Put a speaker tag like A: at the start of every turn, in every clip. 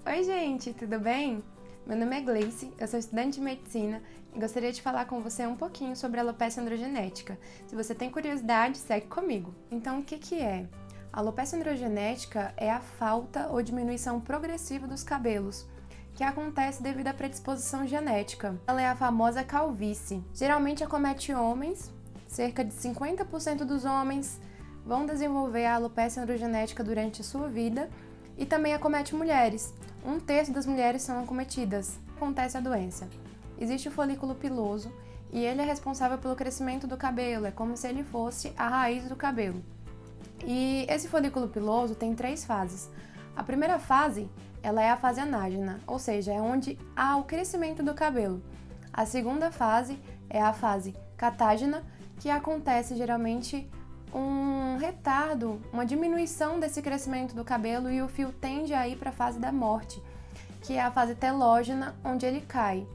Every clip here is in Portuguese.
A: Oi, gente, tudo bem? Meu nome é Gleice, eu sou estudante de medicina e gostaria de falar com você um pouquinho sobre a alopecia androgenética. Se você tem curiosidade, segue comigo. Então, o que é? A alopecia androgenética é a falta ou diminuição progressiva dos cabelos, que acontece devido à predisposição genética. Ela é a famosa calvície. Geralmente acomete homens, cerca de 50% dos homens vão desenvolver a alopecia androgenética durante a sua vida, e também acomete mulheres. 1/3 das mulheres são acometidas. Acontece a doença. Existe o folículo piloso e ele é responsável pelo crescimento do cabelo, é como se ele fosse a raiz do cabelo. E esse folículo piloso tem 3 fases. A primeira fase, ela é a fase anágena, ou seja, é onde há o crescimento do cabelo. A segunda fase é a fase catágena, que acontece geralmente um retardo, uma diminuição desse crescimento do cabelo e o fio tende a ir para a fase da morte, que é a fase telógena, onde ele cai.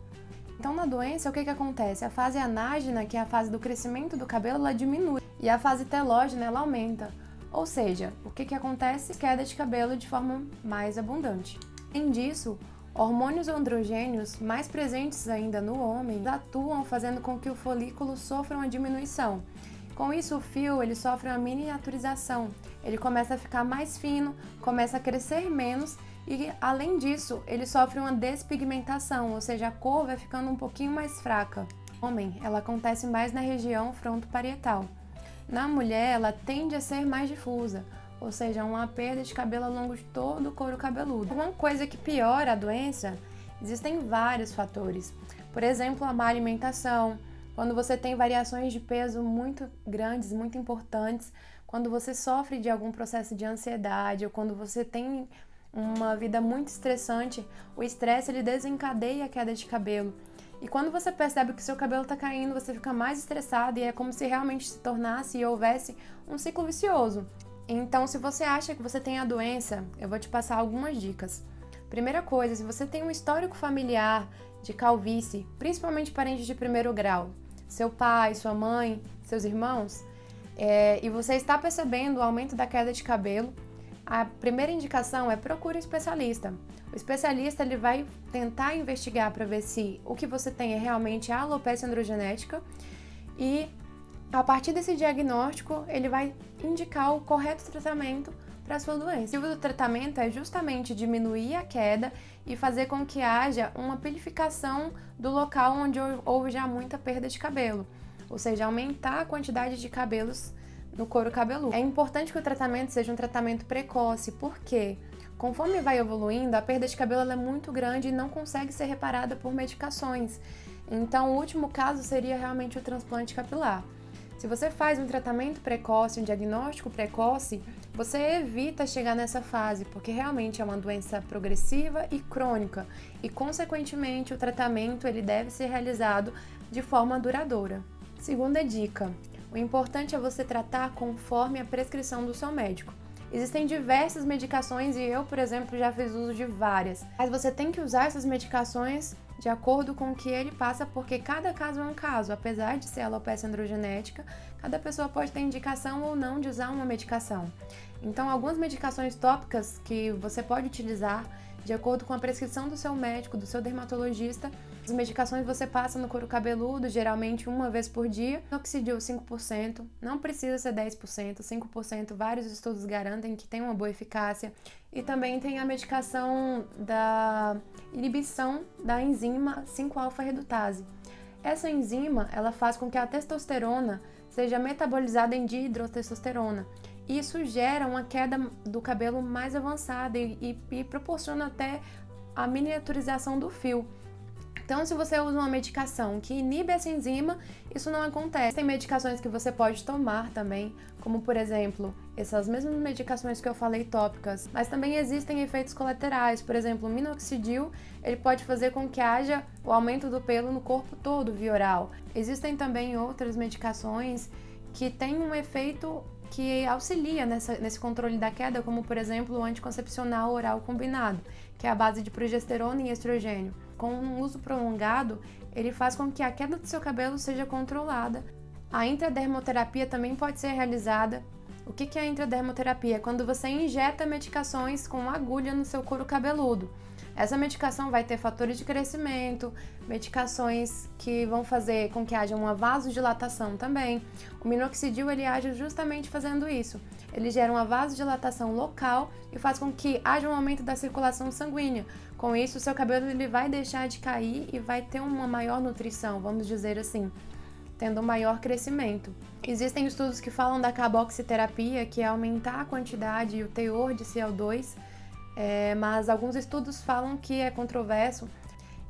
A: Então, na doença, o que acontece? A fase anágena, que é a fase do crescimento do cabelo, ela diminui e a fase telógena, ela aumenta. Ou seja, o que acontece? Queda de cabelo de forma mais abundante. Além disso, hormônios androgênios, mais presentes ainda no homem, atuam fazendo com que o folículo sofra uma diminuição. Com isso, o fio ele sofre uma miniaturização, ele começa a ficar mais fino, começa a crescer menos e, além disso, ele sofre uma despigmentação, ou seja, a cor vai ficando um pouquinho mais fraca. No homem, ela acontece mais na região frontoparietal. Na mulher, ela tende a ser mais difusa, ou seja, uma perda de cabelo ao longo de todo o couro cabeludo. Uma coisa que piora a doença, existem vários fatores. Por exemplo, a má alimentação, quando você tem variações de peso muito grandes, muito importantes, quando você sofre de algum processo de ansiedade ou quando você tem uma vida muito estressante, o estresse ele desencadeia a queda de cabelo. E quando você percebe que o seu cabelo está caindo, você fica mais estressado e é como se realmente se tornasse e houvesse um ciclo vicioso. Então, se você acha que você tem a doença, eu vou te passar algumas dicas. Primeira coisa, se você tem um histórico familiar de calvície, principalmente parentes de primeiro grau, seu pai, sua mãe, seus irmãos, e você está percebendo o aumento da queda de cabelo, a primeira indicação é procure um especialista. O especialista ele vai tentar investigar para ver se o que você tem é realmente a alopecia androgenética e, a partir desse diagnóstico, ele vai indicar o correto tratamento para a sua doença. O tratamento é justamente diminuir a queda e fazer com que haja uma purificação do local onde houve já muita perda de cabelo, ou seja, aumentar a quantidade de cabelos no couro cabeludo. É importante que o tratamento seja um tratamento precoce, porque conforme vai evoluindo, a perda de cabelo é muito grande e não consegue ser reparada por medicações. Então, o último caso seria realmente o transplante capilar. Se você faz um tratamento precoce, um diagnóstico precoce, você evita chegar nessa fase, porque realmente é uma doença progressiva e crônica, e consequentemente o tratamento ele deve ser realizado de forma duradoura. Segunda dica, o importante é você tratar conforme a prescrição do seu médico. Existem diversas medicações e eu, por exemplo, já fiz uso de várias, mas você tem que usar essas medicações de acordo com o que ele passa, porque cada caso é um caso. Apesar de ser alopecia androgenética, cada pessoa pode ter indicação ou não de usar uma medicação. Então, algumas medicações tópicas que você pode utilizar de acordo com a prescrição do seu médico, do seu dermatologista. As medicações você passa no couro cabeludo, geralmente uma vez por dia. Minoxidil 5%, não precisa ser 10%, 5%, vários estudos garantem que tem uma boa eficácia. E também tem a medicação da inibição da enzima 5-alfa-redutase. Essa enzima, ela faz com que a testosterona seja metabolizada em dihidrotestosterona. Isso gera uma queda do cabelo mais avançada e proporciona até a miniaturização do fio. Então, se você usa uma medicação que inibe essa enzima, isso não acontece. Tem medicações que você pode tomar também, como por exemplo, essas mesmas medicações que eu falei tópicas, mas também existem efeitos colaterais. Por exemplo, o minoxidil, ele pode fazer com que haja o aumento do pelo no corpo todo via oral. Existem também outras medicações que têm um efeito que auxilia nesse controle da queda, como por exemplo o anticoncepcional oral combinado, que é a base de progesterona e estrogênio. Com um uso prolongado, ele faz com que a queda do seu cabelo seja controlada. A intradermoterapia também pode ser realizada O que é a intradermoterapia? É quando você injeta medicações com agulha no seu couro cabeludo. Essa medicação vai ter fatores de crescimento, medicações que vão fazer com que haja uma vasodilatação também. O minoxidil ele age justamente fazendo isso. Ele gera uma vasodilatação local e faz com que haja um aumento da circulação sanguínea. Com isso, o seu cabelo ele vai deixar de cair e vai ter uma maior nutrição, vamos dizer assim, tendo um maior crescimento. Existem estudos que falam da carboxiterapia, que é aumentar a quantidade e o teor de CO2, mas alguns estudos falam que é controverso.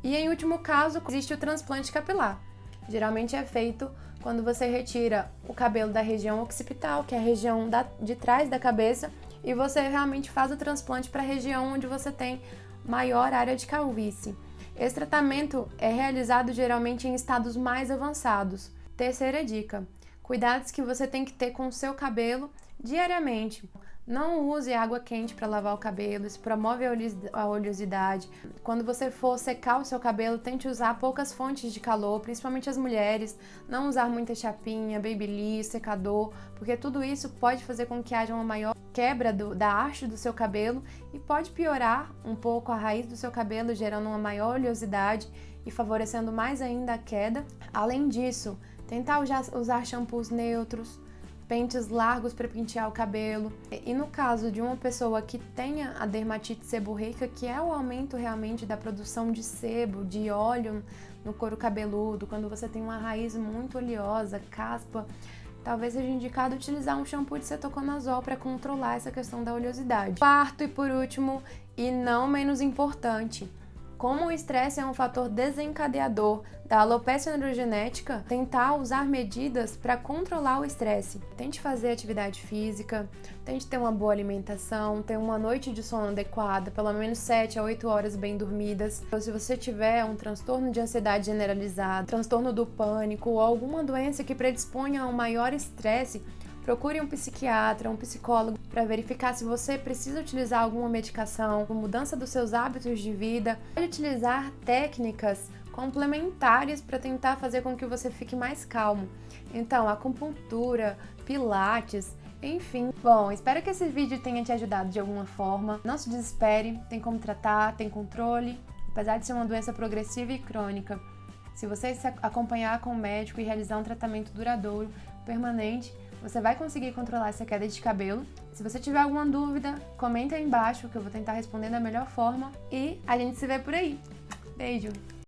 A: E em último caso, existe o transplante capilar. Geralmente é feito quando você retira o cabelo da região occipital, que é a região de trás da cabeça, e você realmente faz o transplante para a região onde você tem maior área de calvície. Esse tratamento é realizado geralmente em estados mais avançados. Terceira dica: cuidados que você tem que ter com o seu cabelo diariamente. Não use água quente para lavar o cabelo, isso promove a oleosidade. Quando você for secar o seu cabelo, tente usar poucas fontes de calor, principalmente as mulheres. Não usar muita chapinha, babyliss, secador, porque tudo isso pode fazer com que haja uma maior quebra da haste do seu cabelo e pode piorar um pouco a raiz do seu cabelo, gerando uma maior oleosidade e favorecendo mais ainda a queda. Além disso, tentar usar shampoos neutros, pentes largos para pentear o cabelo. E no caso de uma pessoa que tenha a dermatite seborreica, que é o aumento realmente da produção de sebo, de óleo no couro cabeludo, quando você tem uma raiz muito oleosa, caspa, talvez seja indicado utilizar um shampoo de cetoconazol para controlar essa questão da oleosidade. Quarto e por último, e não menos importante, como o estresse é um fator desencadeador da alopecia androgenética, tentar usar medidas para controlar o estresse. Tente fazer atividade física, tente ter uma boa alimentação, ter uma noite de sono adequada, pelo menos 7 a 8 horas bem dormidas. Se você tiver um transtorno de ansiedade generalizada, transtorno do pânico ou alguma doença que predisponha a um maior estresse, procure um psiquiatra, um psicólogo para verificar se você precisa utilizar alguma medicação, mudança dos seus hábitos de vida. Pode utilizar técnicas complementares para tentar fazer com que você fique mais calmo. Então, acupuntura, pilates, enfim. Bom, espero que esse vídeo tenha te ajudado de alguma forma. Não se desespere, tem como tratar, tem controle, apesar de ser uma doença progressiva e crônica. Se você se acompanhar com o médico e realizar um tratamento duradouro, permanente, você vai conseguir controlar essa queda de cabelo. Se você tiver alguma dúvida, comenta aí embaixo que eu vou tentar responder da melhor forma e a gente se vê por aí. Beijo!